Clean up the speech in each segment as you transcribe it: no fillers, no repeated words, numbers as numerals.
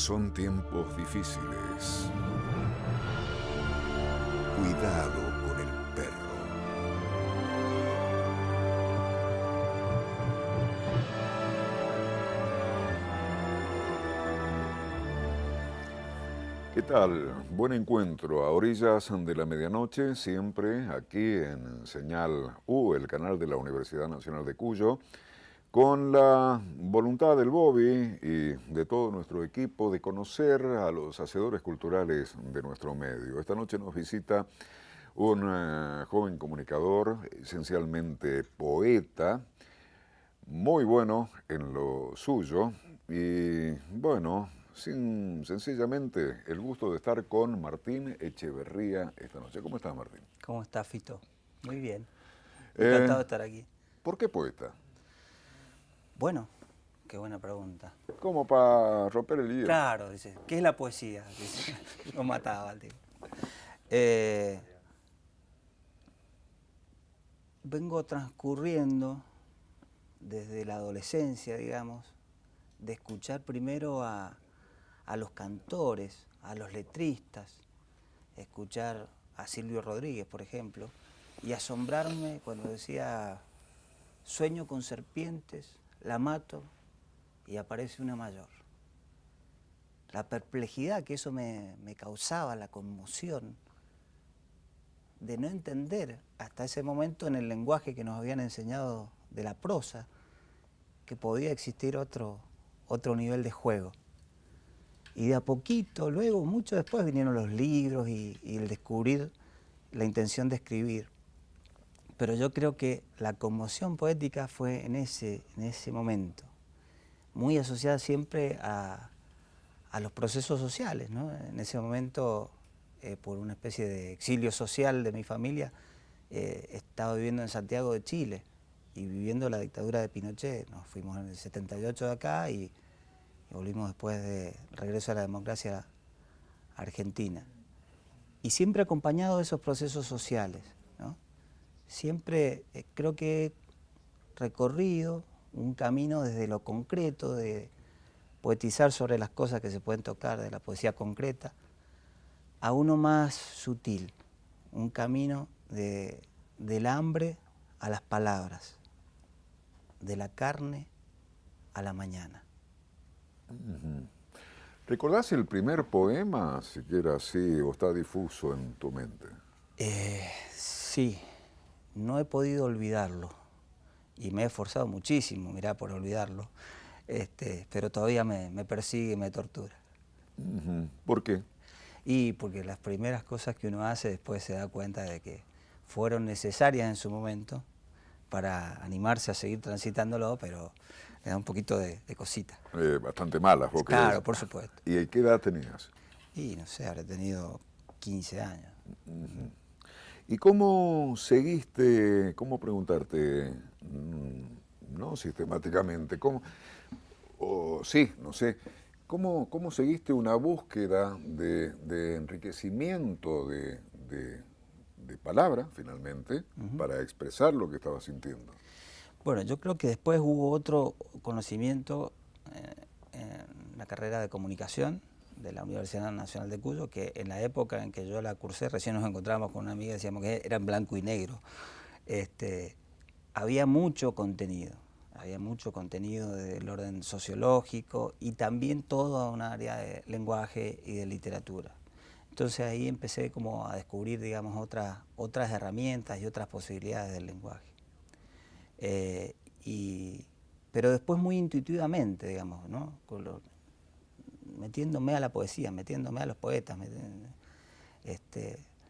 Son tiempos difíciles. Cuidado con el perro. ¿Qué tal? Buen encuentro a orillas de la medianoche, siempre aquí en Señal U, el canal de la Universidad Nacional de Cuyo, con la voluntad del Bobby y de todo nuestro equipo de conocer a los hacedores culturales de nuestro medio. Esta noche nos visita un joven comunicador, esencialmente poeta, muy bueno en lo suyo y bueno, sencillamente el gusto de estar con Martín Echeverría esta noche. ¿Cómo estás, Martín? ¿Cómo estás, Fito? Muy bien. Eh, Encantado de estar aquí. ¿Por qué poeta? Bueno, qué buena pregunta. Como para romper el hielo. Claro, dice, ¿qué es la poesía? Dice, lo mataba al tipo. Eh, Vengo transcurriendo desde la adolescencia, digamos, de escuchar primero a los cantores, a los letristas, escuchar a Silvio Rodríguez, por ejemplo, y asombrarme cuando decía, sueño con serpientes, la mato y aparece una mayor. La perplejidad que eso me causaba, la conmoción de no entender hasta ese momento en el lenguaje que nos habían enseñado de la prosa que podía existir otro nivel de juego. Y de a poquito, luego, mucho después, vinieron los libros y el descubrir la intención de escribir. Pero yo creo que la conmoción poética fue en ese momento, muy asociada siempre a los procesos sociales, ¿no? En ese momento, por una especie de exilio social de mi familia, estaba viviendo en Santiago de Chile y viviendo la dictadura de Pinochet. Nos fuimos en el 78 de acá y volvimos después de regreso a la democracia argentina. Y siempre acompañado de esos procesos sociales, ¿no? Siempre creo que he recorrido un camino desde lo concreto, de poetizar sobre las cosas que se pueden tocar, de la poesía concreta, a uno más sutil, un camino del hambre a las palabras, de la carne a la mañana. ¿Recordás el primer poema, siquiera así, o está difuso en tu mente? Sí, no he podido olvidarlo y me he esforzado muchísimo, mirá, por olvidarlo, pero todavía me persigue y me tortura. ¿Por qué? Y porque las primeras cosas que uno hace después se da cuenta de que fueron necesarias en su momento para animarse a seguir transitándolo, pero le da un poquito de cosita. Bastante malas, ¿vos crees? Claro, por supuesto. ¿Y qué edad tenías? Y no sé, habré tenido 15 años. ¿Y cómo seguiste, cómo preguntarte, no sistemáticamente, sí, no sé, cómo seguiste una búsqueda de enriquecimiento de palabra, finalmente, para expresar lo que estabas sintiendo? Bueno, yo creo que después hubo otro conocimiento en la carrera de comunicación de la Universidad Nacional de Cuyo, que en la época en que yo la cursé, recién nos encontrábamos con una amiga y decíamos que era en blanco y negro. Había mucho contenido del orden sociológico y también toda una área de lenguaje y de literatura. Entonces ahí empecé como a descubrir, digamos, otras herramientas y otras posibilidades del lenguaje. Pero después muy intuitivamente, digamos, ¿no? Metiéndome a la poesía, metiéndome a los poetas,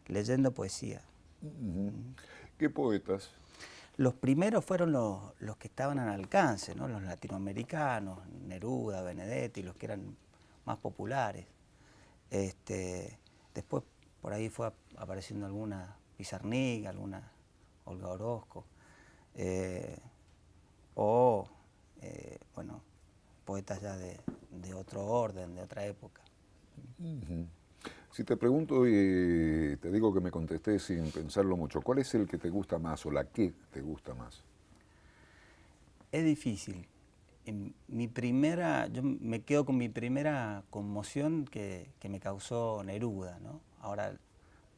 leyendo poesía. ¿Qué poetas? Los primeros fueron los que estaban al alcance, ¿no? Los latinoamericanos, Neruda, Benedetti, los que eran más populares. Después por ahí fue apareciendo alguna Pizarnik, alguna Olga Orozco, bueno, poetas ya de otro orden, de otra época. Si te pregunto y te digo que me contestés sin pensarlo mucho, ¿cuál es el que te gusta más o la que te gusta más? Es difícil. yo me quedo con mi primera conmoción que me causó Neruda, ¿no? Ahora,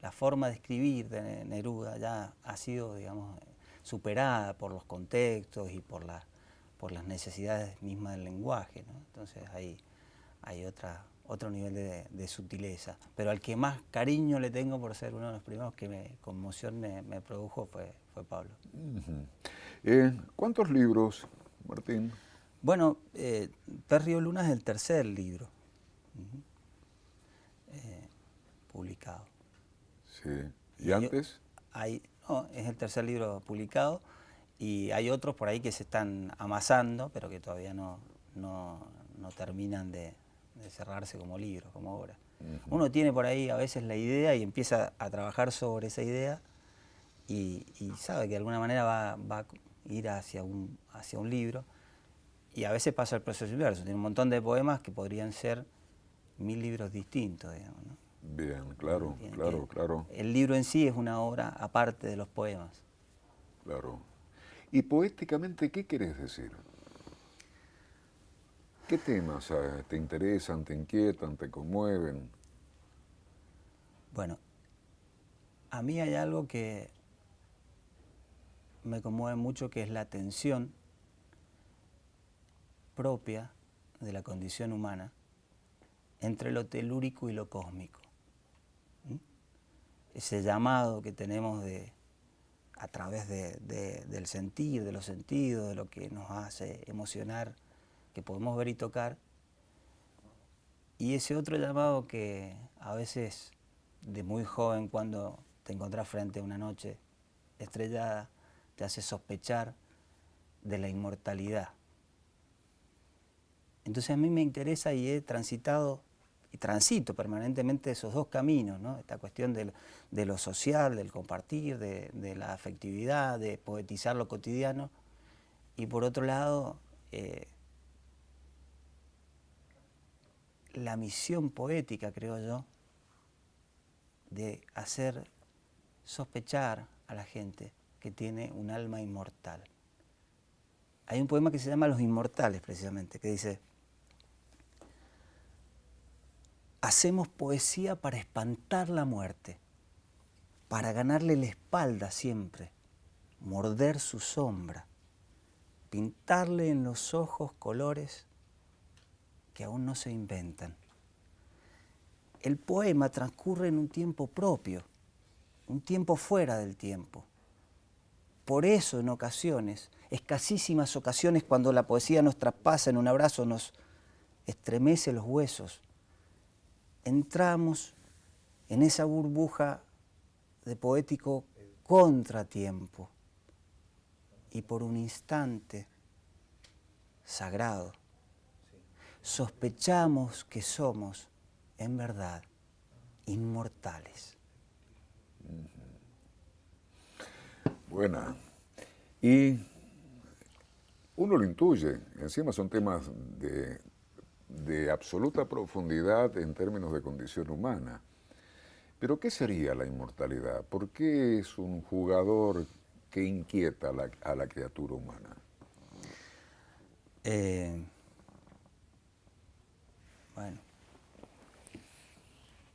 la forma de escribir de Neruda ya ha sido, digamos, superada por los contextos y por las necesidades mismas del lenguaje, ¿no? Entonces hay otro nivel de sutileza. Pero al que más cariño le tengo por ser uno de los primeros que conmoción me produjo fue Pablo. ¿Cuántos libros, Martín? Bueno, Pez Río Luna es el tercer libro publicado. Sí. ¿Y antes? No, es el tercer libro publicado y hay otros por ahí que se están amasando, pero que todavía no terminan de cerrarse como libros, como obra. Uno tiene por ahí a veces la idea y empieza a trabajar sobre esa idea y sabe que de alguna manera va a ir hacia un libro. Y a veces pasa el proceso inverso, tiene un montón de poemas que podrían ser 1000 libros distintos, digamos, ¿no? Bien, claro. El libro en sí es una obra aparte de los poemas. Claro. ¿Y poéticamente qué querés decir? ¿Qué temas te interesan, te inquietan, te conmueven? Bueno, a mí hay algo que me conmueve mucho, que es la tensión propia de la condición humana entre lo telúrico y lo cósmico. Ese llamado que tenemos a través del sentir, de los sentidos, de lo que nos hace emocionar, que podemos ver y tocar, y ese otro llamado que a veces de muy joven, cuando te encontrás frente a una noche estrellada, te hace sospechar de la inmortalidad. Entonces a mí me interesa y he transitado y transito permanentemente esos dos caminos, ¿no? Esta cuestión de lo social, del compartir, de la afectividad, de poetizar lo cotidiano, y por otro lado, la misión poética, creo yo, de hacer sospechar a la gente que tiene un alma inmortal. Hay un poema que se llama Los Inmortales, precisamente, que dice: hacemos poesía para espantar la muerte, para ganarle la espalda siempre, morder su sombra, pintarle en los ojos colores que aún no se inventan. El poema transcurre en un tiempo propio, un tiempo fuera del tiempo. Por eso en ocasiones, escasísimas ocasiones, cuando la poesía nos traspasa en un abrazo, nos estremece los huesos, entramos en esa burbuja de poético contratiempo y por un instante sagrado sospechamos que somos en verdad inmortales. Buena. Y uno lo intuye, encima son temas de absoluta profundidad en términos de condición humana. Pero ¿qué sería la inmortalidad? ¿Por qué es un jugador que inquieta a la criatura humana? Bueno,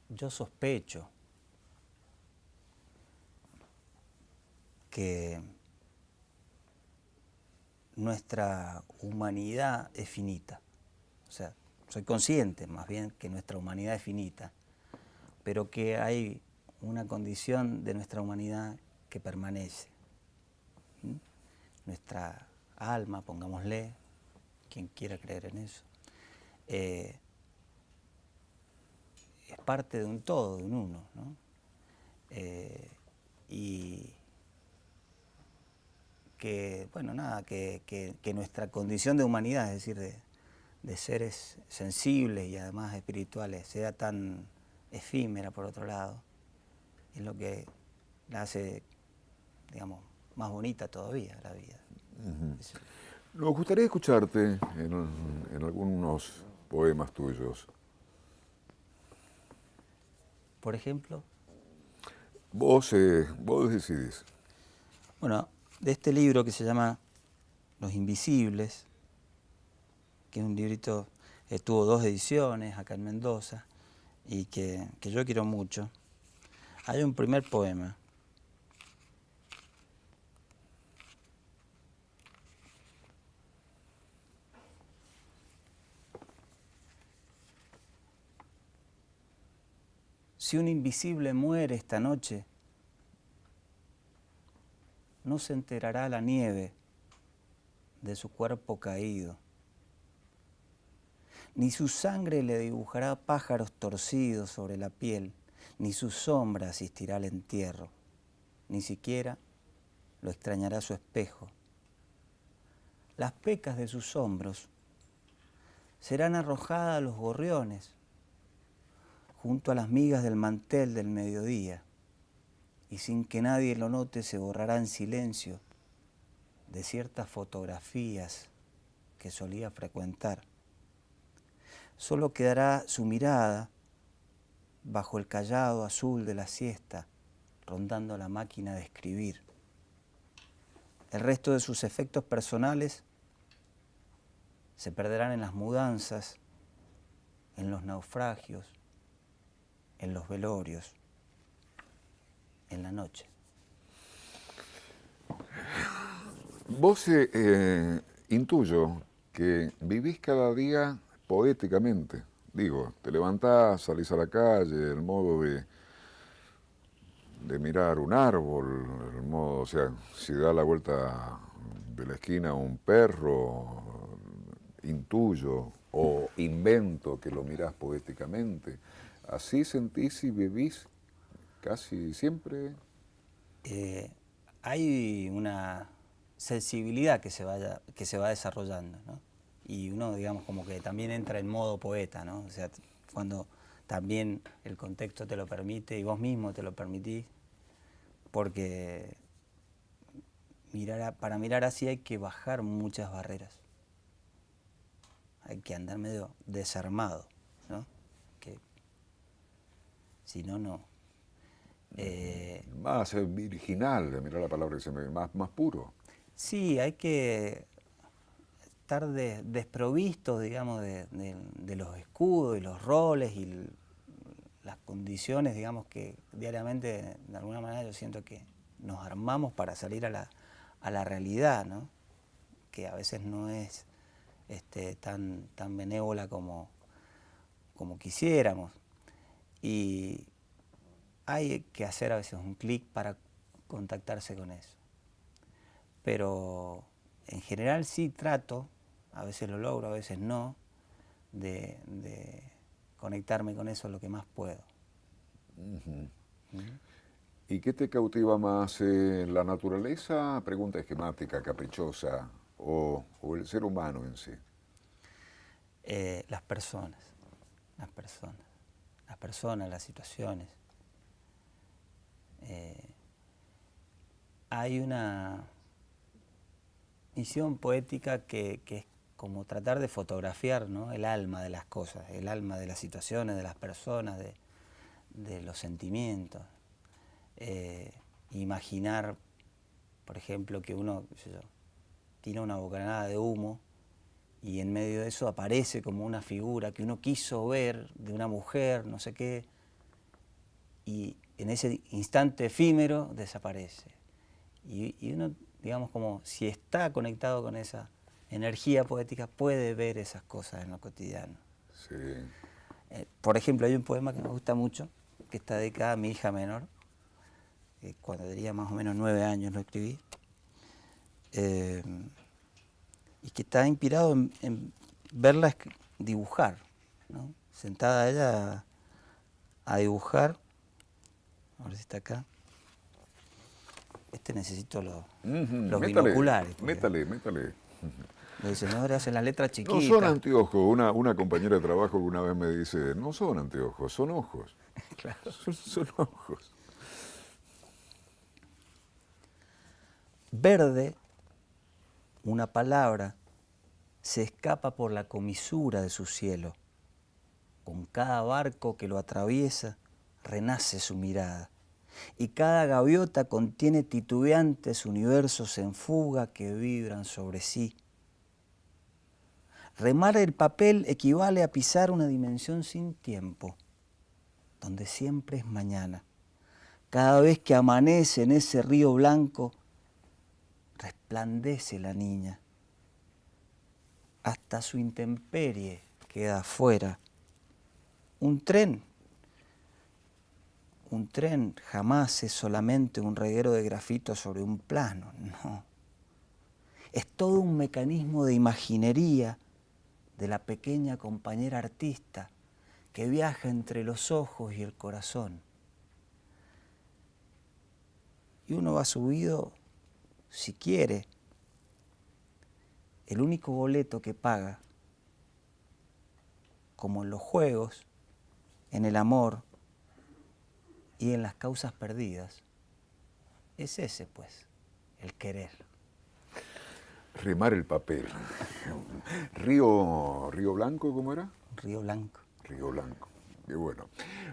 yo sospecho que nuestra humanidad es finita. O sea, soy consciente más bien que nuestra humanidad es finita, pero que hay una condición de nuestra humanidad que permanece. Nuestra alma, pongámosle, quien quiera creer en eso, es parte de un todo, de un uno, ¿no? Y que, bueno, nada, que nuestra condición de humanidad, es decir, de seres sensibles y además espirituales, sea tan efímera por otro lado, es lo que la hace, digamos, más bonita todavía la vida. Nos gustaría escucharte en algunos poemas tuyos. Por ejemplo, Vos decidís. bueno, de este libro que se llama Los Invisibles, que es un librito, tuvo 2 ediciones acá en Mendoza, y que yo quiero mucho. Hay un primer poema. Si un invisible muere esta noche, no se enterará la nieve de su cuerpo caído, ni su sangre le dibujará pájaros torcidos sobre la piel, ni su sombra asistirá al entierro, ni siquiera lo extrañará su espejo. Las pecas de sus hombros serán arrojadas a los gorriones, junto a las migas del mantel del mediodía, y sin que nadie lo note se borrará en silencio de ciertas fotografías que solía frecuentar. Solo quedará su mirada bajo el callado azul de la siesta, rondando la máquina de escribir. El resto de sus efectos personales se perderán en las mudanzas, en los naufragios, en los velorios, en la noche. Vos intuyo que vivís cada día poéticamente. Digo, te levantás, salís a la calle, el modo de mirar un árbol, el modo, o sea, si da la vuelta de la esquina un perro, intuyo o invento que lo mirás poéticamente. ¿Así sentís y vivís casi siempre? Hay una sensibilidad que se va desarrollando, ¿no? Y uno, digamos, como que también entra en modo poeta, ¿no? O sea, cuando también el contexto te lo permite y vos mismo te lo permitís, porque para mirar así hay que bajar muchas barreras. Hay que andar medio desarmado, ¿no? Que si no, no. Más virginal, mira la palabra que se me más puro. Sí, hay que estar desprovistos, digamos, de los escudos y los roles y las condiciones, digamos, que diariamente, de alguna manera, yo siento que nos armamos para salir a la realidad, ¿no? Que a veces no es tan benévola como quisiéramos. Y hay que hacer a veces un clic para contactarse con eso. Pero en general sí trato, a veces lo logro, a veces no, de conectarme con eso lo que más puedo. Uh-huh. Uh-huh. ¿Y qué te cautiva más, la naturaleza, pregunta esquemática, caprichosa, o el ser humano en sí? Las personas, las situaciones. Hay una misión poética que es como tratar de fotografiar, ¿no?, el alma de las cosas, el alma de las situaciones, de las personas, de los sentimientos. Imaginar, por ejemplo, que uno, qué sé yo, tira una bocanada de humo y en medio de eso aparece como una figura que uno quiso ver, de una mujer, no sé qué, y en ese instante efímero desaparece. Y uno, digamos, como si está conectado con esa energía poética, puede ver esas cosas en lo cotidiano. Sí. Por ejemplo, hay un poema que me gusta mucho, que está dedicado a mi hija menor, cuando tenía más o menos 9 años lo escribí, y que está inspirado en verla dibujar, ¿no? Sentada ella a dibujar. A ver si está acá. Necesito los binoculares. Métale. Los diseñadores hacen las letras chiquitas. No son anteojos. Una compañera de trabajo que una vez me dice, no son anteojos, son ojos. Claro. Son ojos. Verde, una palabra, se escapa por la comisura de su cielo. Con cada barco que lo atraviesa, renace su mirada. Y cada gaviota contiene titubeantes universos en fuga que vibran sobre sí. Remar el papel equivale a pisar una dimensión sin tiempo, donde siempre es mañana. Cada vez que amanece en ese río blanco, resplandece la niña. Hasta su intemperie queda afuera. Un tren jamás es solamente un reguero de grafito sobre un plano, no. Es todo un mecanismo de imaginería de la pequeña compañera artista que viaja entre los ojos y el corazón. Y uno va subido si quiere. El único boleto que paga, como en los juegos, en el amor y en las causas perdidas, es ese, pues, el querer. Remar el papel. Río Blanco, ¿cómo era? Río Blanco. Río Blanco. Qué bueno.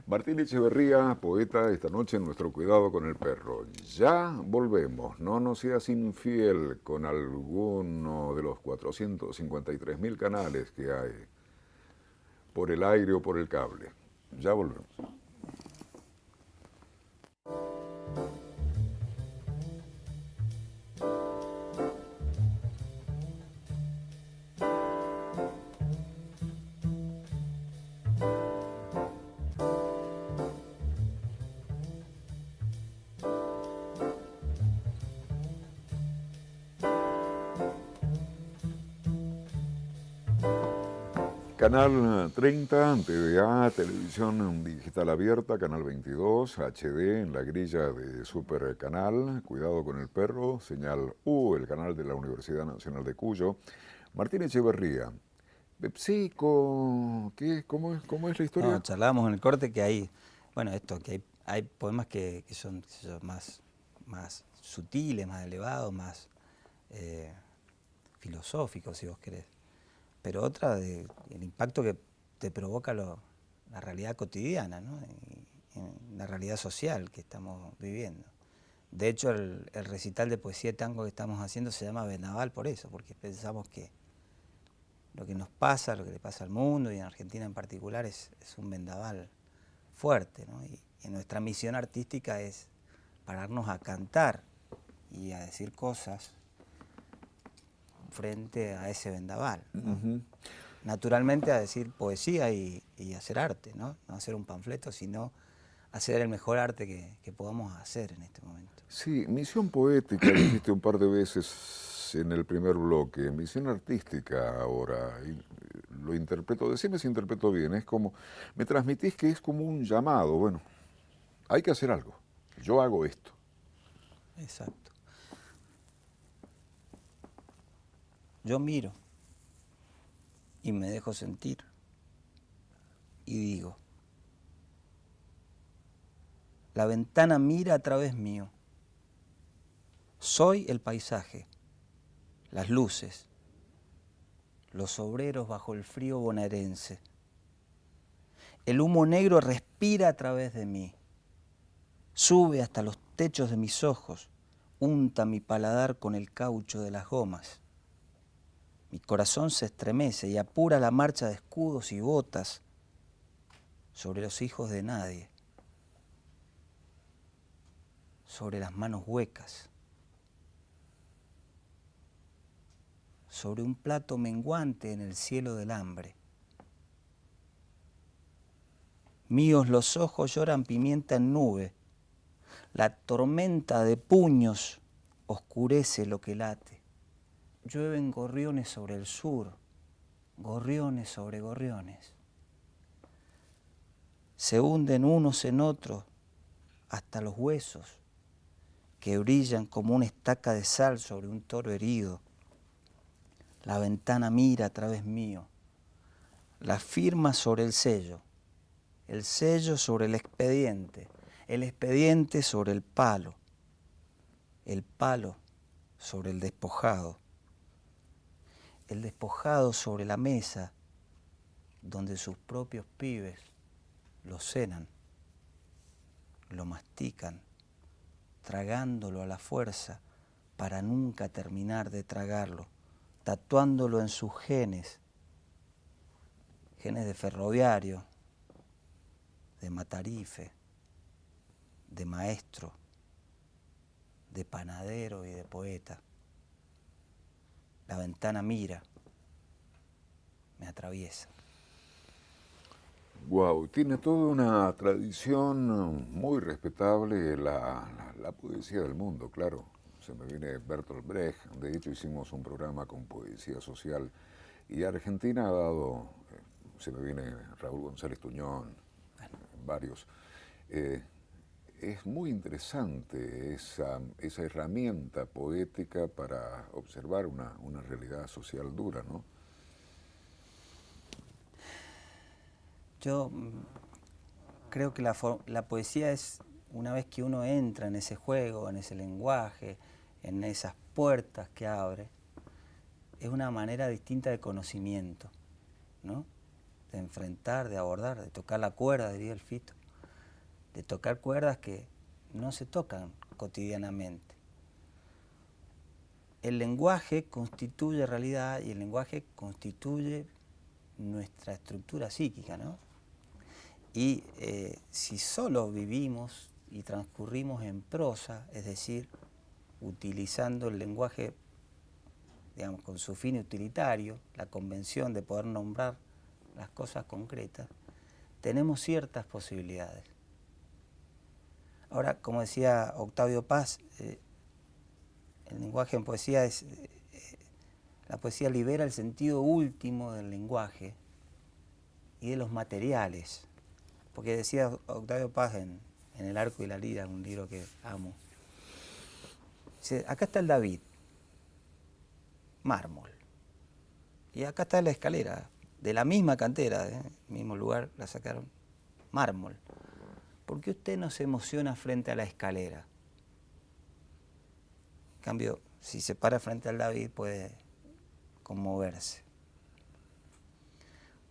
Martín Echeverría, poeta, esta noche en nuestro Cuidado con el Perro. Ya volvemos. No nos seas infiel con alguno de los 453.000 canales que hay por el aire o por el cable. Ya volvemos. Canal 30, TVA, televisión digital abierta, Canal 22, HD en la grilla de Super Canal, Cuidado con el Perro, Señal U, el canal de la Universidad Nacional de Cuyo. Martín Echeverría, PepsiCo, ¿qué? ¿Cómo es la historia? No, charlábamos en el corte que hay, bueno, esto, que hay poemas que son, qué sé yo, más sutiles, más elevados, más filosóficos, si vos querés. Pero otra, el impacto que te provoca la realidad cotidiana, ¿no? Y la realidad social que estamos viviendo. De hecho, el recital de poesía y tango que estamos haciendo se llama Vendaval por eso, porque pensamos que lo que nos pasa, lo que le pasa al mundo y en Argentina en particular es un vendaval fuerte, ¿no? Y nuestra misión artística es pararnos a cantar y a decir cosas frente a ese vendaval, ¿no? Uh-huh. Naturalmente a decir poesía y hacer arte, ¿no? No hacer un panfleto, sino hacer el mejor arte que podamos hacer en este momento. Sí, misión poética, dijiste un par de veces en el primer bloque, misión artística ahora, y lo interpreto, decime si interpreto bien, es como, me transmitís que es como un llamado, bueno, hay que hacer algo, yo hago esto. Exacto. Yo miro y me dejo sentir y digo, la ventana mira a través mío, soy el paisaje, las luces, los obreros bajo el frío bonaerense, el humo negro respira a través de mí, sube hasta los techos de mis ojos, unta mi paladar con el caucho de las gomas. Mi corazón se estremece y apura la marcha de escudos y botas sobre los hijos de nadie, sobre las manos huecas, sobre un plato menguante en el cielo del hambre. Míos los ojos lloran pimienta en nube, la tormenta de puños oscurece lo que late. Llueven gorriones sobre el sur, gorriones sobre gorriones. Se hunden unos en otros hasta los huesos, que brillan como una estaca de sal sobre un toro herido. La ventana mira a través mío, la firma sobre el sello sobre el expediente sobre el palo sobre el despojado sobre la mesa donde sus propios pibes lo cenan, lo mastican, tragándolo a la fuerza para nunca terminar de tragarlo, tatuándolo en sus genes genes de ferroviario, de matarife, de maestro, de panadero y de poeta. La ventana mira, me atraviesa. Wow, tiene toda una tradición muy respetable la poesía del mundo, claro. Se me viene Bertolt Brecht, de hecho hicimos un programa con poesía social y Argentina ha dado, se me viene Raúl González Tuñón, varios. Es muy interesante esa herramienta poética para observar una realidad social dura, ¿no? Yo creo que la poesía es, una vez que uno entra en ese juego, en ese lenguaje, en esas puertas que abre, es una manera distinta de conocimiento, ¿no? De enfrentar, de abordar, de tocar la cuerda, diría el Fito, de tocar cuerdas que no se tocan cotidianamente. El lenguaje constituye realidad y el lenguaje constituye nuestra estructura psíquica, ¿no? Y si solo vivimos y transcurrimos en prosa, es decir, utilizando el lenguaje, digamos, con su fin utilitario, la convención de poder nombrar las cosas concretas, tenemos ciertas posibilidades. Ahora, como decía Octavio Paz, el lenguaje en poesía es, la poesía libera el sentido último del lenguaje y de los materiales. Porque decía Octavio Paz en El arco y la lira, un libro que amo. Dice, acá está el David, mármol. Y acá está la escalera, de la misma cantera, mismo lugar la sacaron, mármol. ¿Por qué usted no se emociona frente a la escalera? En cambio, si se para frente al David puede conmoverse.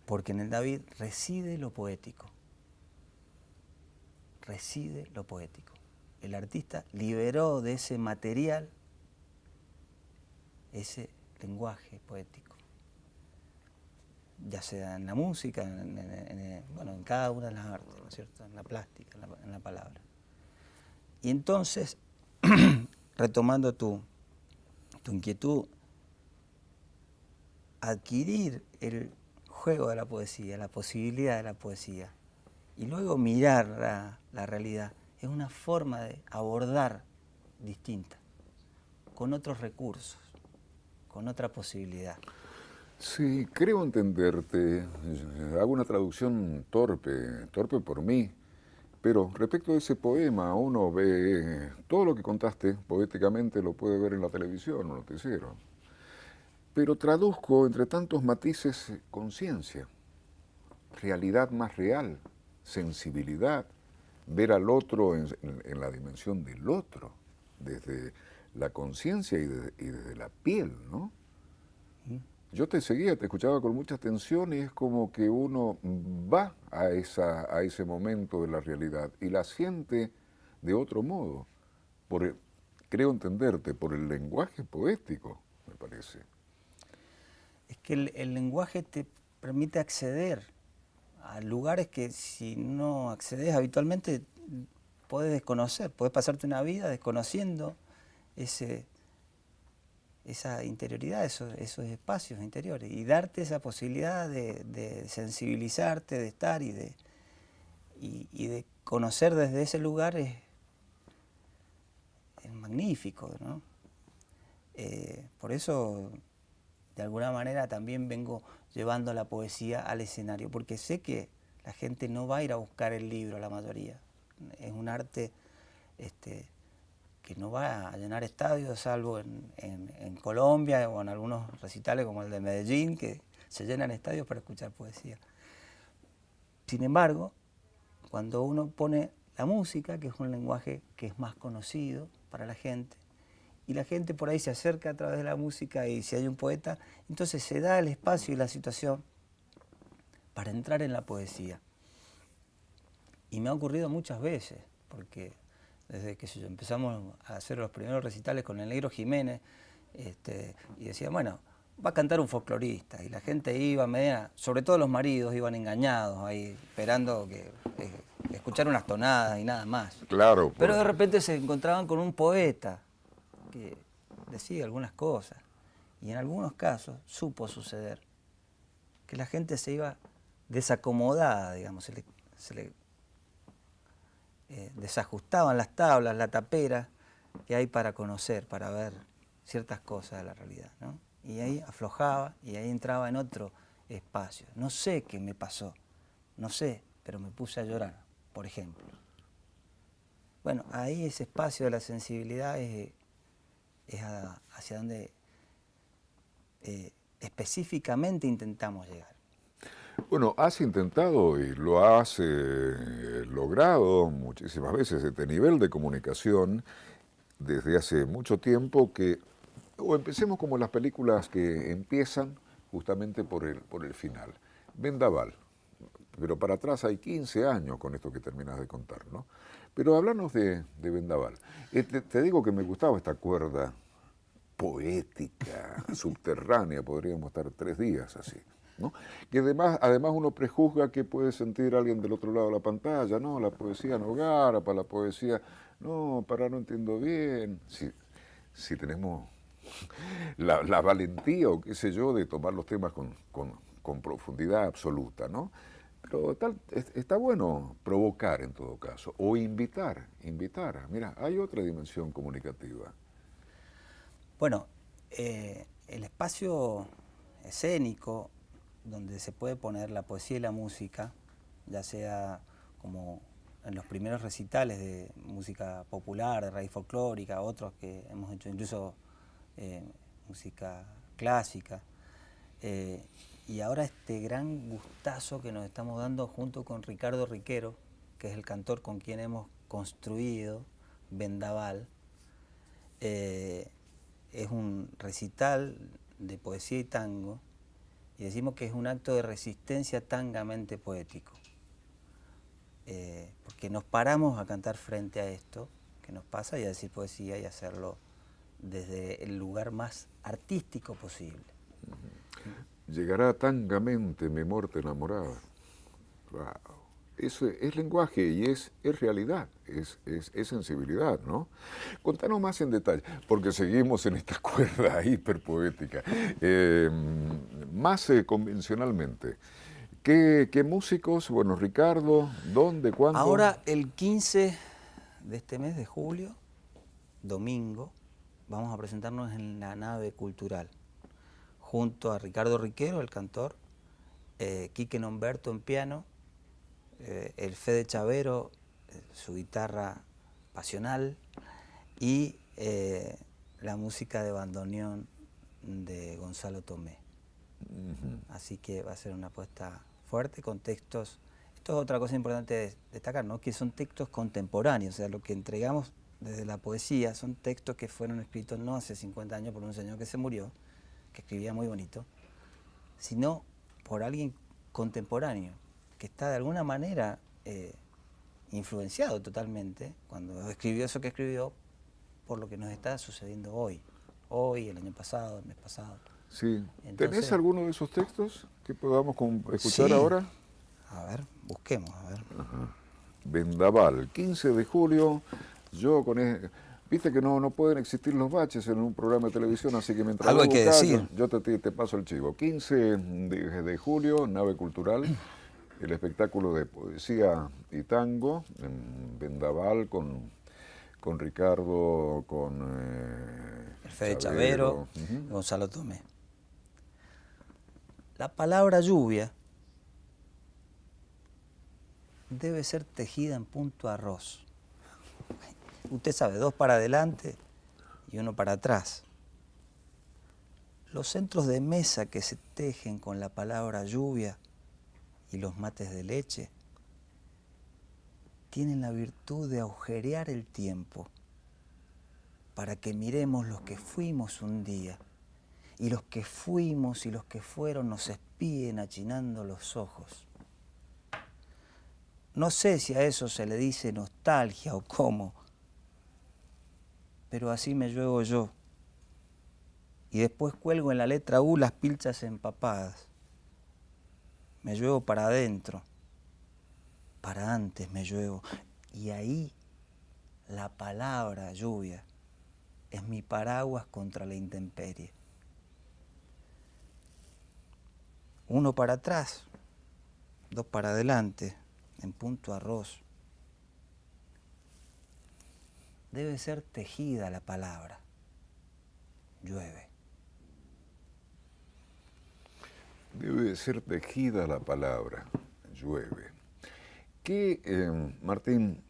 Porque en el David reside lo poético. Reside lo poético. El artista liberó de ese material ese lenguaje poético, ya sea en la música, en cada una de las artes, ¿no es cierto? En la plástica, en la palabra. Y entonces, retomando tu inquietud, adquirir el juego de la poesía, la posibilidad de la poesía, y luego mirar la realidad, es una forma de abordar distinta, con otros recursos, con otra posibilidad. Sí, creo entenderte. Hago una traducción torpe por mí. Pero respecto a ese poema, uno ve todo lo que contaste poéticamente, lo puede ver en la televisión o noticiero. Pero traduzco entre tantos matices conciencia, realidad más real, sensibilidad, ver al otro en la dimensión del otro, desde la conciencia y desde la piel, ¿no? Yo te seguía, te escuchaba con mucha atención y es como que uno va a ese momento de la realidad y la siente de otro modo. Creo entenderte, por el lenguaje poético, me parece. Es que el lenguaje te permite acceder a lugares que si no accedes habitualmente podés desconocer, podés pasarte una vida desconociendo esa interioridad, esos espacios interiores, y darte esa posibilidad de sensibilizarte, de estar y de conocer desde ese lugar es magnífico, ¿no? Por eso, de alguna manera, también vengo llevando la poesía al escenario, porque sé que la gente no va a ir a buscar el libro, la mayoría. Es un arte que no va a llenar estadios, salvo en Colombia o en algunos recitales como el de Medellín, que se llenan estadios para escuchar poesía. Sin embargo, cuando uno pone la música, que es un lenguaje que es más conocido para la gente, y la gente por ahí se acerca a través de la música y si hay un poeta, entonces se da el espacio y la situación para entrar en la poesía. Y me ha ocurrido muchas veces, porque desde que empezamos a hacer los primeros recitales con el Negro Jiménez, y decía, bueno, va a cantar un folclorista, y la gente iba media, sobre todo los maridos iban engañados ahí, esperando que escuchar unas tonadas y nada más. Claro, Pero pues. de repente se encontraban con un poeta que decía algunas cosas, y en algunos casos supo suceder que la gente se iba desacomodada, digamos, se le desajustaban las tablas, la tapera que hay para conocer, para ver ciertas cosas de la realidad, ¿no? Y ahí aflojaba y ahí entraba en otro espacio. No sé qué me pasó, no sé, pero me puse a llorar, por ejemplo. Bueno, ahí ese espacio de la sensibilidad es hacia donde específicamente intentamos llegar. Bueno, has intentado y lo has logrado muchísimas veces este nivel de comunicación desde hace mucho tiempo o empecemos como las películas que empiezan justamente por el final. Vendaval, pero para atrás hay 15 años con esto que terminas de contar, ¿no? Pero háblanos de Vendaval. Te digo que me gustaba esta cuerda poética, subterránea, podríamos estar 3 días así, ¿no? Que además uno prejuzga que puede sentir alguien del otro lado de la pantalla, no, la poesía no garpa, la poesía, no, no entiendo bien. Si tenemos la valentía o qué sé yo de tomar los temas con profundidad absoluta, ¿no? Pero está bueno provocar en todo caso, o invitar. Mira, hay otra dimensión comunicativa. Bueno, el espacio escénico donde se puede poner la poesía y la música, ya sea como en los primeros recitales de música popular, de raíz folclórica, otros que hemos hecho incluso música clásica, y ahora este gran gustazo que nos estamos dando junto con Ricardo Riquero, que es el cantor con quien hemos construido Vendaval. Es un recital de poesía y tango, y decimos que es un acto de resistencia tangamente poético, porque nos paramos a cantar frente a esto que nos pasa y a decir poesía y hacerlo desde el lugar más artístico posible. Llegará tangamente mi muerte enamorada. Wow. Eso es lenguaje y es realidad, es sensibilidad, ¿no? Contanos más en detalle, porque seguimos en esta cuerda hiperpoética. Más convencionalmente, ¿qué músicos? Bueno, Ricardo, ¿dónde, cuándo? Ahora, el 15 de este mes de julio, domingo, vamos a presentarnos en la nave cultural, junto a Ricardo Riquero, el cantor, Quique Nomberto en piano, el Fede Chavero, su guitarra pasional, y la música de bandoneón de Gonzalo Tomé. Así que va a ser una apuesta fuerte con textos. Esto es otra cosa importante de destacar, ¿no? Que son textos contemporáneos, o sea, lo que entregamos desde la poesía son textos que fueron escritos no hace 50 años por un señor que se murió, que escribía muy bonito, sino por alguien contemporáneo, que está de alguna manera influenciado totalmente, cuando escribió eso que escribió, por lo que nos está sucediendo hoy, el año pasado, el mes pasado. Sí. Entonces, ¿tenés alguno de esos textos que podamos escuchar sí. ahora? A ver, busquemos, a ver. Ajá. Vendaval, 15 de julio, yo viste que no pueden existir los baches en un programa de televisión, así que mientras Algo vos hay que buscás, decir. yo te paso el chivo. 15 de julio, nave cultural, el espectáculo de poesía y tango en Vendaval con Ricardo, con El Fede Chavero, Gonzalo Tomé. La palabra lluvia debe ser tejida en punto arroz. Usted sabe, 2 para adelante y 1 para atrás. Los centros de mesa que se tejen con la palabra lluvia y los mates de leche tienen la virtud de agujerear el tiempo para que miremos los que fuimos un día y los que fuimos y los que fueron nos espíen achinando los ojos. No sé si a eso se le dice nostalgia o cómo, pero así me lluevo yo, y después cuelgo en la letra U las pilchas empapadas. Me lluevo para adentro, para antes me lluevo. Y ahí la palabra lluvia es mi paraguas contra la intemperie. Uno para atrás, dos para adelante, en punto arroz. Debe ser tejida la palabra. Llueve. Debe ser tejida la palabra. Llueve. ¿Qué, Martín,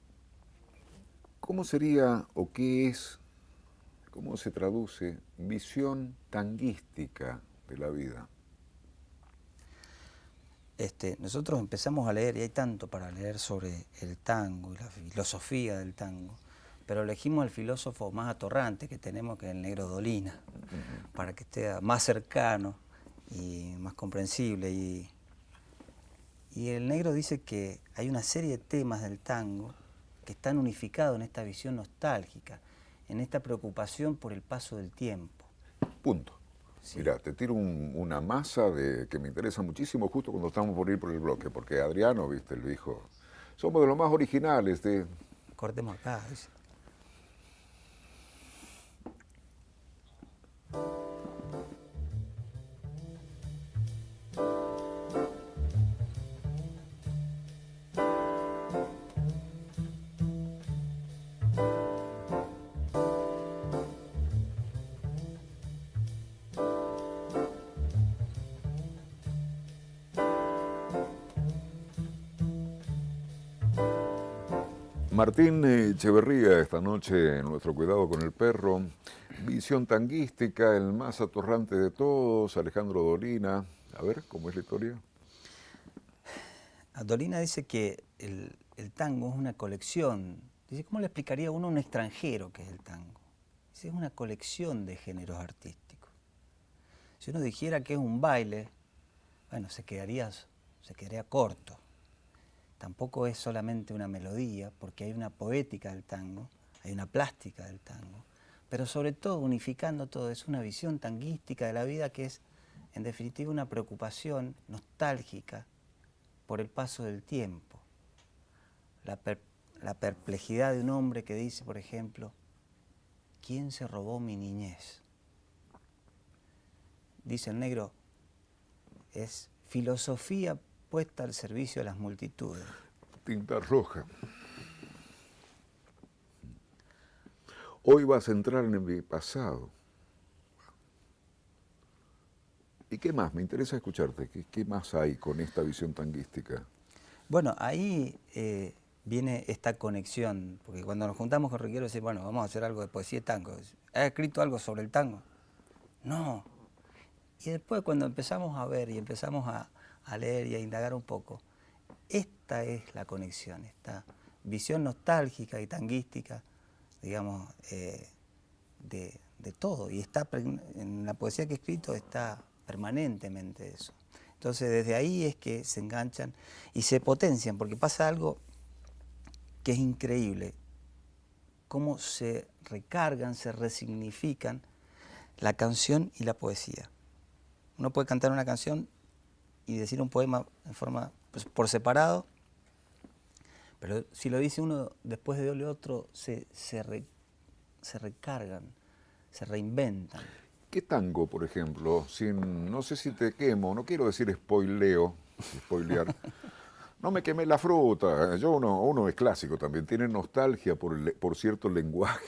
cómo sería o qué es, cómo se traduce visión tanguística de la vida? Nosotros empezamos a leer, y hay tanto para leer sobre el tango y la filosofía del tango, pero elegimos al filósofo más atorrante que tenemos, que es el Negro Dolina, para que esté más cercano y más comprensible. Y el Negro dice que hay una serie de temas del tango que están unificados en esta visión nostálgica, en esta preocupación por el paso del tiempo. Punto. Sí. Mira, te tiro una masa que me interesa muchísimo justo cuando estamos por ir por el bloque, porque Adriano, viste, él dijo, somos de los más originales de... Cortemos acá, dice. Martín Echeverría, esta noche en Nuestro Cuidado con el Perro, visión tanguística, el más atorrante de todos, Alejandro Dolina. A ver, ¿cómo es la historia? Dolina dice que el tango es una colección. Dice, ¿cómo le explicaría uno a un extranjero qué es el tango? Dice, es una colección de géneros artísticos. Si uno dijera que es un baile, bueno, se quedaría corto. Tampoco es solamente una melodía, porque hay una poética del tango, hay una plástica del tango, pero sobre todo unificando todo es una visión tanguística de la vida que es, en definitiva, una preocupación nostálgica por el paso del tiempo. La perplejidad de un hombre que dice, por ejemplo, ¿quién se robó mi niñez? Dice el Negro, es filosofía puesta al servicio de las multitudes. Tinta roja. Hoy vas a entrar en mi pasado. ¿Y qué más? Me interesa escucharte. ¿Qué más hay con esta visión tanguística? Bueno, ahí viene esta conexión, porque cuando nos juntamos con Riquero decimos, bueno, vamos a hacer algo de poesía y tango. ¿Has escrito algo sobre el tango? No. Y después cuando empezamos a ver y empezamos a leer y a indagar un poco, esta es la conexión, esta visión nostálgica y tanguística, digamos, de todo. Y está en la poesía que he escrito está permanentemente eso. Entonces desde ahí es que se enganchan y se potencian, porque pasa algo que es increíble, cómo se recargan, se resignifican la canción y la poesía. Uno puede cantar una canción y decir un poema en forma, pues, por separado, pero si lo dice uno después de el otro, se recargan, se reinventan. ¿Qué tango, por ejemplo, no sé si te quemo, no quiero decir spoilear, no me quemé la fruta, uno es clásico también, tiene nostalgia por cierto lenguaje,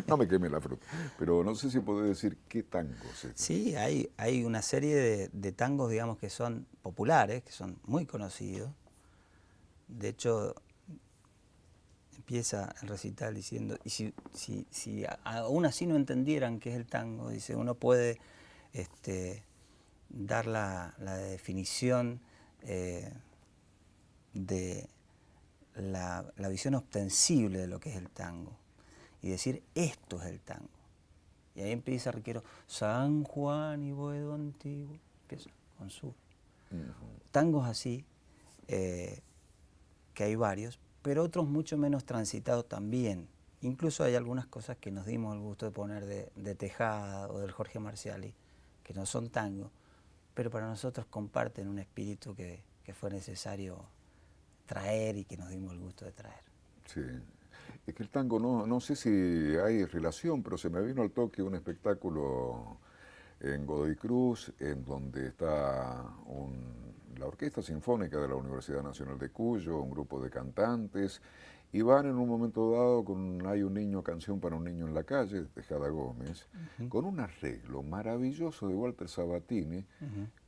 no me quemé la fruta, pero no sé si podés decir qué tango es este. Sí, hay una serie de tangos, digamos, que son populares, que son muy conocidos. De hecho, empieza el recital diciendo, y si aún así no entendieran qué es el tango, dice, uno puede dar la definición de la visión ostensible de lo que es el tango y decir, esto es el tango. Y ahí empieza Riquero, San Juan y Boedo Antiguo, empieza con su tangos así, que hay varios, pero otros mucho menos transitados también. Incluso hay algunas cosas que nos dimos el gusto de poner de Tejada o del Jorge Marciali, que no son tango, pero para nosotros comparten un espíritu que fue necesario traer y que nos dimos el gusto de traer. Sí. Es que el tango, no sé si hay relación, pero se me vino al toque un espectáculo en Godoy Cruz, en donde está la Orquesta Sinfónica de la Universidad Nacional de Cuyo, un grupo de cantantes, y van en un momento dado con Hay un niño, canción para un niño en la calle, de Tejada Gómez, con un arreglo maravilloso de Walter Sabatini,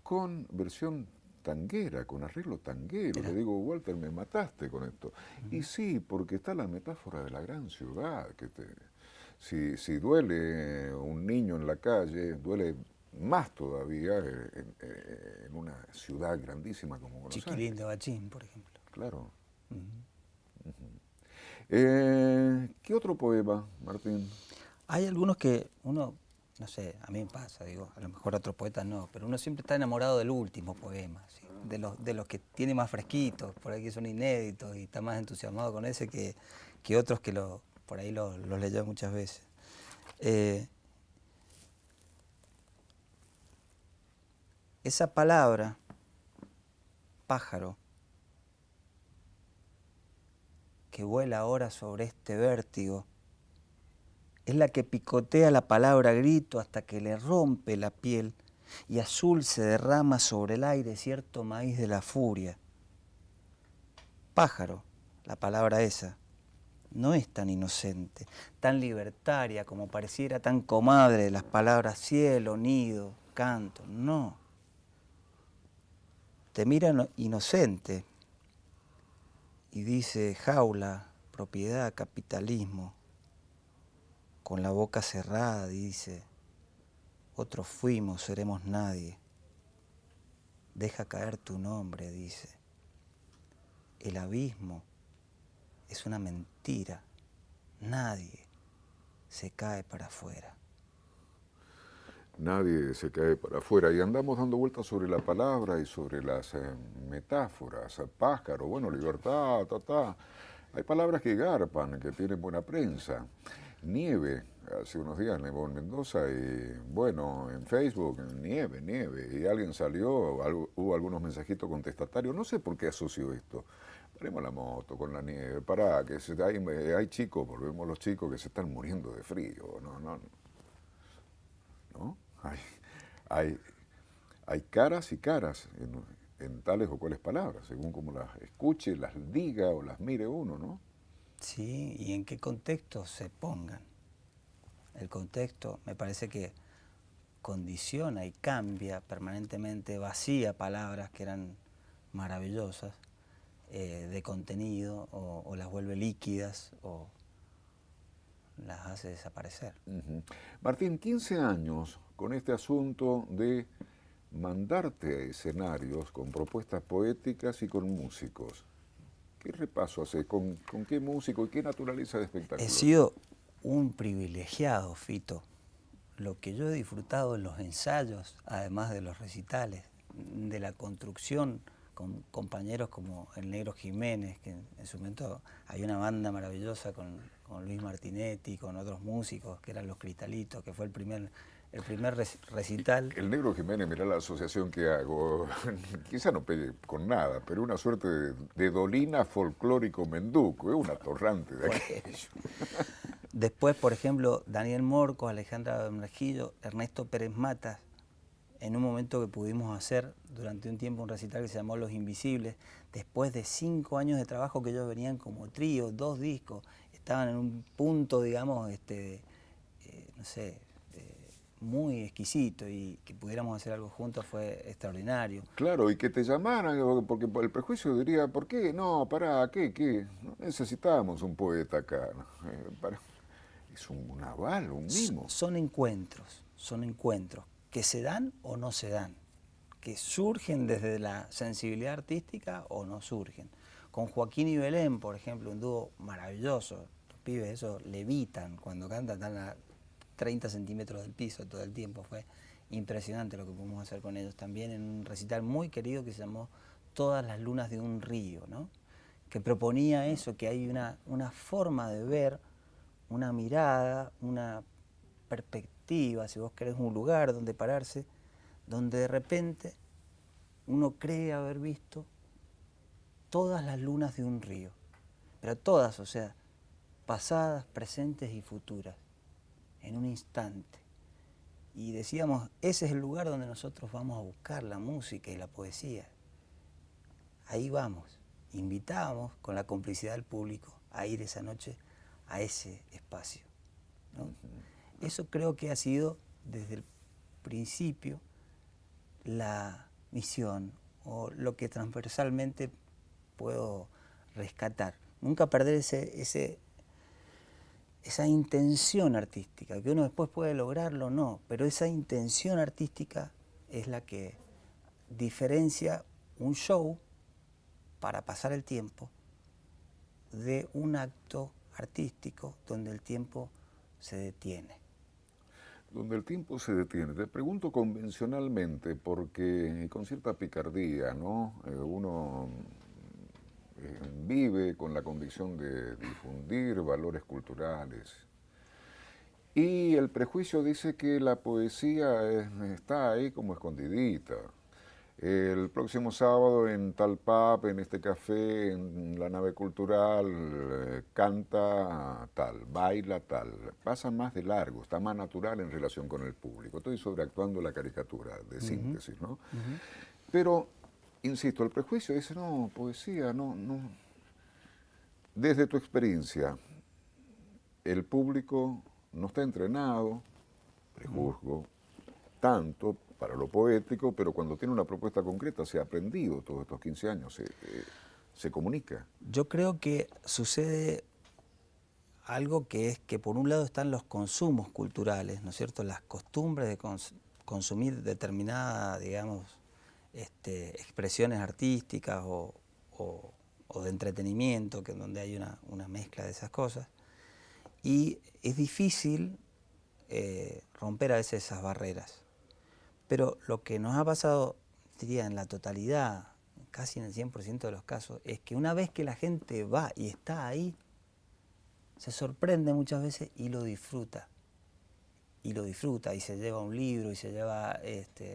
con versión tanguera, con arreglo tanguero. Mira. Le digo, Walter, me mataste con esto. Y sí, porque está la metáfora de la gran ciudad, si duele un niño en la calle, duele más todavía en una ciudad grandísima como Buenos Chiquilín Aires. de Bachín, por ejemplo. Claro. Uh-huh. ¿Qué otro poema, Martín? Hay algunos que uno, no sé, a mí me pasa, digo, a lo mejor a otros poetas no, pero uno siempre está enamorado del último poema, ¿sí? de los que tiene más fresquitos, por ahí que son inéditos y está más entusiasmado con ese que otros que por ahí los leyó muchas veces. Esa palabra, pájaro, que vuela ahora sobre este vértigo, es la que picotea la palabra grito hasta que le rompe la piel y azul se derrama sobre el aire cierto maíz de la furia. Pájaro, la palabra esa, no es tan inocente, tan libertaria como pareciera tan comadre de las palabras cielo, nido, canto, no. Te mira inocente y dice jaula, propiedad, capitalismo. Con la boca cerrada dice, otros fuimos, seremos nadie. Deja caer tu nombre, dice. El abismo es una mentira. Nadie se cae para afuera. Nadie se cae para afuera y andamos dando vueltas sobre la palabra y sobre las metáforas, pájaro, bueno, libertad, Hay palabras que garpan, que tienen buena prensa. Nieve, hace unos días nevó en Mendoza y bueno, en Facebook, nieve, y alguien salió, hubo algunos mensajitos contestatarios, no sé por qué asocio esto. Paremos la moto con la nieve, pará, que hay chicos, volvemos los chicos que se están muriendo de frío, ¿no? Hay caras y caras en tales o cuales palabras, según como las escuche, las diga o las mire uno, ¿no? Sí, y en qué contexto se pongan. El contexto me parece que condiciona y cambia permanentemente, vacía palabras que eran maravillosas de contenido o las vuelve líquidas o las hace desaparecer. Martín, 15 años con este asunto de mandarte a escenarios con propuestas poéticas y con músicos. ¿Qué repaso haces? ¿Con qué músico y qué naturaleza de espectáculos? He sido un privilegiado, Fito. Lo que yo he disfrutado en los ensayos, además de los recitales, de la construcción con compañeros como el Negro Jiménez, que en su momento hay una banda maravillosa con Luis Martinetti, con otros músicos, que eran Los Cristalitos, que fue el primer recital. El Negro Jiménez, mirá la asociación que hago, quizá no pegue con nada, pero una suerte de Dolina folclórico menduco, es un atorrante de aquello. Después, por ejemplo, Daniel Morcos, Alejandra Bermejillo, Ernesto Pérez Matas, en un momento que pudimos hacer durante un tiempo un recital que se llamó Los Invisibles, después de 5 años de trabajo que ellos venían como trío, 2 discos, estaban en un punto, digamos, no sé, muy exquisito, y que pudiéramos hacer algo juntos fue extraordinario. Claro, y que te llamaran, porque el prejuicio diría, ¿por qué? No, pará, ¿qué? No necesitábamos un poeta acá. Es un aval, un mimo. Son encuentros que se dan o no se dan, que surgen desde la sensibilidad artística o no surgen. Con Joaquín y Belén, por ejemplo, un dúo maravilloso. Los pibes esos levitan cuando cantan, están a 30 centímetros del piso todo el tiempo. Fue impresionante lo que pudimos hacer con ellos. También en un recital muy querido que se llamó Todas las lunas de un río, ¿no? Que proponía eso, que hay una forma de ver una mirada, una perspectiva, si vos querés, un lugar donde pararse, donde de repente uno cree haber visto todas las lunas de un río, pero todas, o sea, pasadas, presentes y futuras, en un instante. Y decíamos, ese es el lugar donde nosotros vamos a buscar la música y la poesía. Ahí vamos. Invitábamos, con la complicidad del público, a ir esa noche a ese espacio, ¿no? Eso creo que ha sido, desde el principio, la misión, o lo que transversalmente puedo rescatar. Nunca perder esa intención artística, que uno después puede lograrlo o no, pero esa intención artística es la que diferencia un show para pasar el tiempo de un acto artístico donde el tiempo se detiene. Donde el tiempo se detiene. Te pregunto convencionalmente, porque con cierta picardía, ¿no? Uno vive con la condición de difundir valores culturales. Y el prejuicio dice que la poesía está ahí como escondidita. El próximo sábado en tal pub, en este café, en la nave cultural, canta tal, baila tal, pasa más de largo, está más natural en relación con el público. Estoy sobreactuando la caricatura de síntesis, ¿no? Pero, insisto, el prejuicio dice, no, poesía, no. Desde tu experiencia, el público no está entrenado, prejuzgo, tanto para lo poético, pero cuando tiene una propuesta concreta se ha aprendido todos estos 15 años, se comunica. Yo creo que sucede algo que es que por un lado están los consumos culturales, ¿no es cierto?, las costumbres de consumir determinadas, digamos, expresiones artísticas o de entretenimiento, que donde hay una mezcla de esas cosas, y es difícil romper a veces esas barreras. Pero lo que nos ha pasado, diría, en la totalidad, casi en el 100% de los casos, es que una vez que la gente va y está ahí, se sorprende muchas veces y lo disfruta. Y lo disfruta, y se lleva un libro, y se lleva,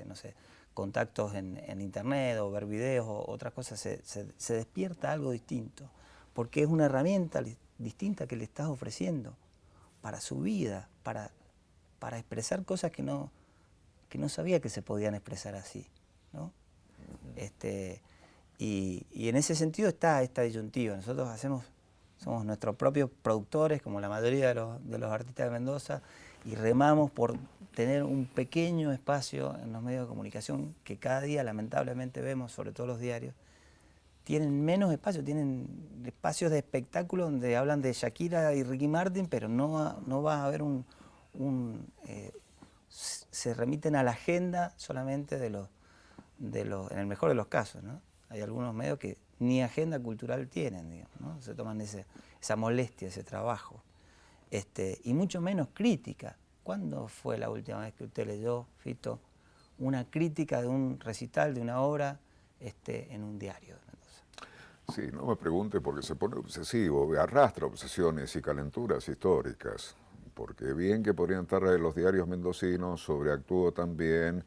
no sé, contactos en internet, o ver videos, o otras cosas, se despierta algo distinto, porque es una herramienta distinta que le estás ofreciendo para su vida, para expresar cosas que no sabía que se podían expresar así, ¿no? Y en ese sentido está esta disyuntiva. Nosotros somos nuestros propios productores, como la mayoría de los artistas de Mendoza, y remamos por tener un pequeño espacio en los medios de comunicación que cada día lamentablemente vemos, sobre todo los diarios, tienen menos espacio, tienen espacios de espectáculo donde hablan de Shakira y Ricky Martin, pero no va a haber se remiten a la agenda solamente en el mejor de los casos, ¿no? Hay algunos medios que ni agenda cultural tienen, digamos, ¿no? Se toman esa molestia, ese trabajo. Y mucho menos crítica. ¿Cuándo fue la última vez que usted leyó, Fito, una crítica de un recital, de una obra, en un diario de Mendoza? Sí, no me pregunte porque se pone obsesivo, arrastra obsesiones y calenturas históricas, porque bien que podrían estar los diarios mendocinos, sobreactúo también,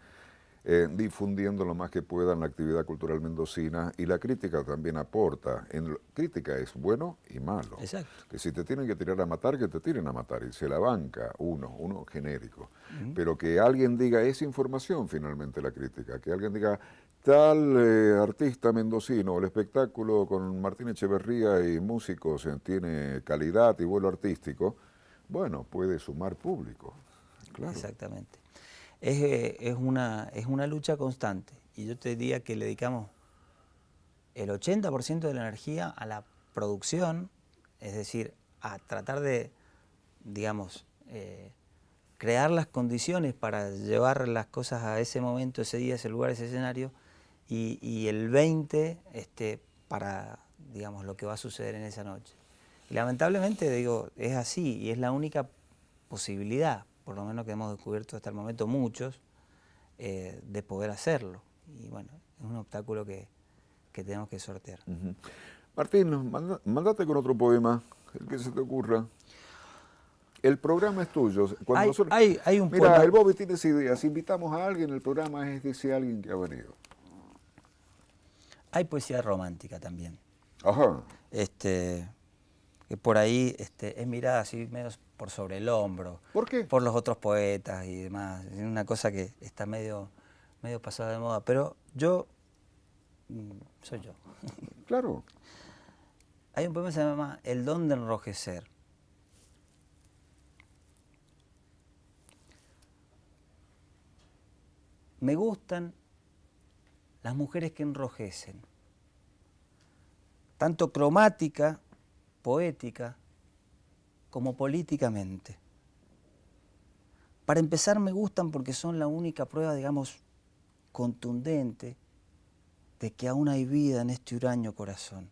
difundiendo lo más que puedan la actividad cultural mendocina, y la crítica también aporta. Crítica es bueno y malo. Exacto. Que si te tienen que tirar a matar, que te tiren a matar, y se la banca uno genérico. Pero que alguien diga, es información finalmente la crítica, que alguien diga, tal artista mendocino, el espectáculo con Martín Echeverría y músicos tiene calidad y vuelo artístico, bueno, puede sumar público. Claro. Exactamente. Es una lucha constante, y yo te diría que le dedicamos el 80% de la energía a la producción, es decir, a tratar de, digamos, crear las condiciones para llevar las cosas a ese momento, ese día, ese lugar, ese escenario, y el 20% para, digamos, lo que va a suceder en esa noche. Y lamentablemente, digo, es así, y es la única posibilidad, por lo menos que hemos descubierto hasta el momento muchos, de poder hacerlo. Y bueno, es un obstáculo que tenemos que sortear. Martín, mandate con otro poema, el que se te ocurra. El programa es tuyo. Cuando Hay, nosotros, hay un mira, poema. el Bobby tiene esa idea. Si invitamos a alguien, el programa es de ese alguien que ha venido. Hay poesía romántica también. Ajá. Que por ahí es mirada así medio por sobre el hombro. ¿Por qué? Por los otros poetas y demás. Es una cosa que está medio pasada de moda. Pero yo soy yo. Claro. Hay un poema que se llama El don de enrojecer. Me gustan las mujeres que enrojecen, tanto cromática, poética, como políticamente. Para empezar, me gustan porque son la única prueba, digamos, contundente de que aún hay vida en este huraño corazón.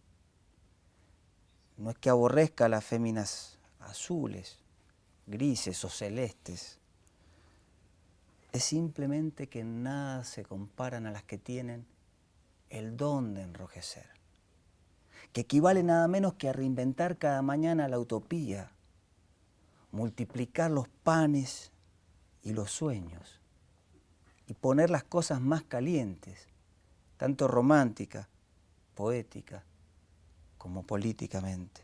No es que aborrezca a las féminas azules, grises o celestes. Es simplemente que en nada se comparan a las que tienen el don de enrojecer, que equivale nada menos que a reinventar cada mañana la utopía, multiplicar los panes y los sueños, y poner las cosas más calientes, tanto romántica, poética, como políticamente.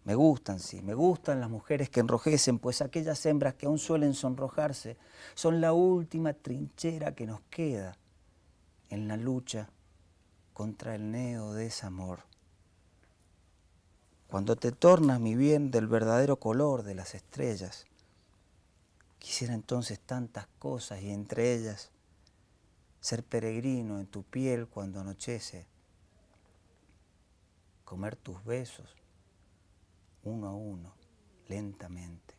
Me gustan, sí, me gustan las mujeres que enrojecen, pues aquellas hembras que aún suelen sonrojarse son la última trinchera que nos queda en la lucha contra el neo desamor. Cuando te tornas, mi bien, del verdadero color de las estrellas, quisiera entonces tantas cosas y entre ellas ser peregrino en tu piel cuando anochece, comer tus besos uno a uno, lentamente,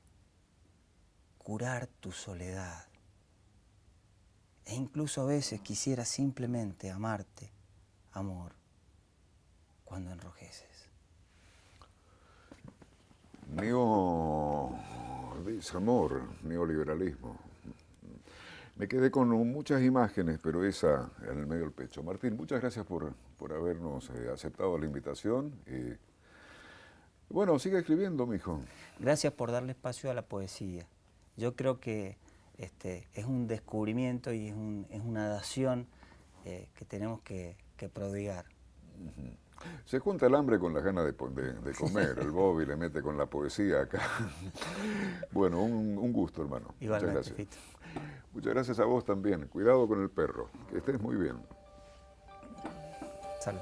curar tu soledad. E incluso a veces quisiera simplemente amarte, amor, cuando enrojeces. Desamor, neoliberalismo. Me quedé con muchas imágenes, pero esa en el medio del pecho. Martín, muchas gracias por habernos aceptado la invitación. Bueno, sigue escribiendo, mijo. Gracias por darle espacio a la poesía. Yo creo que es un descubrimiento y es una dación que tenemos que prodigar. Se junta el hambre con las ganas de comer. El Bobby le mete con la poesía acá. Bueno, un gusto, hermano. Igualmente, muchas gracias. Fito. Muchas gracias a vos también. Cuidado con el perro. Que estés muy bien. Salud.